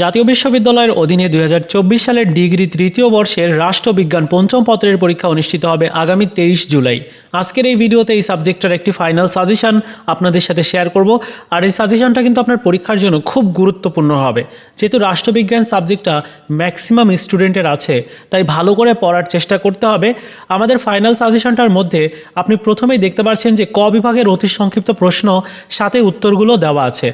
জাতীয় বিশ্ববিদ্যালয়ের অধীনে ২০২৪ সালের ডিগ্রি তৃতীয় বর্ষের রাষ্ট্রবিজ্ঞান পঞ্চম পত্রের পরীক্ষা অনুষ্ঠিত হবে আগামী ২৩ জুলাই। আজকের এই ভিডিওতে এই সাবজেক্টের একটি ফাইনাল সাজেশন আপনাদের সাথে শেয়ার করব। আর এই সাজেশনটা কিন্তু আপনার পরীক্ষার জন্য খুব গুরুত্বপূর্ণ হবে, যেহেতু রাষ্ট্রবিজ্ঞান সাবজেক্টটা ম্যাক্সিমাম স্টুডেন্টের আছে, তাই ভালো করে পড়ার চেষ্টা করতে হবে। আমাদের ফাইনাল সাজেশনটার মধ্যে আপনি প্রথমেই দেখতে পাচ্ছেন যে ক বিভাগের অতি সংক্ষিপ্ত প্রশ্ন, সাথে উত্তরগুলো দেওয়া আছে।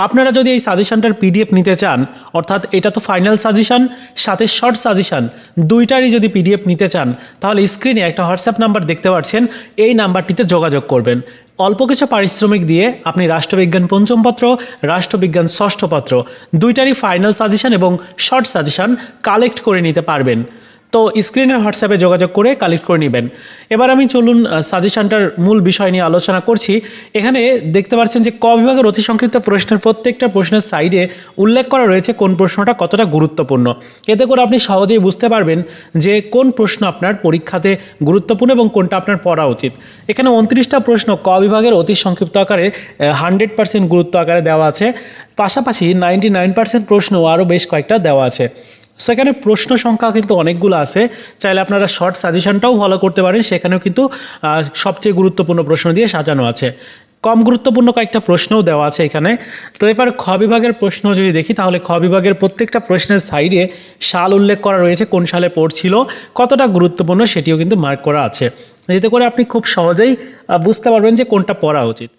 আপনারা যদি এই সাজেশনটার পিডিএফ নিতে চান, অর্থাৎ এটা তো ফাইনাল সাজেশন সাথে শর্ট সাজেশন দুইটারই যদি পিডিএফ নিতে চান, তাহলে স্ক্রিনে একটা হোয়াটসঅ্যাপ নাম্বার দেখতে পাচ্ছেন, এই নাম্বারটিতে যোগাযোগ করবেন। অল্প কিছু পারিশ্রমিক দিয়ে আপনি রাষ্ট্রবিজ্ঞান পঞ্চম পত্র, রাষ্ট্রবিজ্ঞান ষষ্ঠ পত্র দুইটারই ফাইনাল সাজেশন এবং শর্ট সাজেশন কালেক্ট করে নিতে পারবেন। তো স্ক্রিনের হোয়াটসঅ্যাপে যোগাযোগ করে কালেক্ট করে নেবেন। এবার আমি চলুন সাজেশনটার মূল বিষয় নিয়ে আলোচনা করছি। এখানে দেখতে পাচ্ছেন যে ক বিভাগের অতি সংক্ষিপ্ত প্রশ্নের প্রত্যেকটা প্রশ্নের সাইডে উল্লেখ করা রয়েছে কোন প্রশ্নটা কতটা গুরুত্বপূর্ণ। এতে করে আপনি সহজেই বুঝতে পারবেন যে কোন প্রশ্ন আপনার পরীক্ষাতে গুরুত্বপূর্ণ এবং কোনটা আপনার পড়া উচিত। এখানে 29টা প্রশ্ন ক বিভাগের অতি সংক্ষিপ্ত আকারে 100% গুরুত্ব আকারে দেওয়া আছে। পাশাপাশি 99% প্রশ্ন আরও বেশ কয়েকটা দেওয়া আছে। সেখানে প্রশ্ন সংখ্যা কিন্তু অনেকগুলো আছে। চাইলে আপনারা শর্ট সাজেশনটাও ফলো করতে পারেন, সেখানেও কিন্তু সবচেয়ে গুরুত্বপূর্ণ প্রশ্ন দিয়ে সাজানো আছে। কম গুরুত্বপূর্ণ কয়েকটা প্রশ্নও দেওয়া আছে এখানে। তো এবার খ বিভাগের প্রশ্ন যদি দেখি, তাহলে খ বিভাগের প্রত্যেকটা প্রশ্নের সাইডে সাল উল্লেখ করা রয়েছে, কোন সালে পড়ছিল, কতটা গুরুত্বপূর্ণ সেটিও কিন্তু মার্ক করা আছে। এতে করে আপনি খুব সহজেই বুঝতে পারবেন যে কোনটা পড়া উচিত।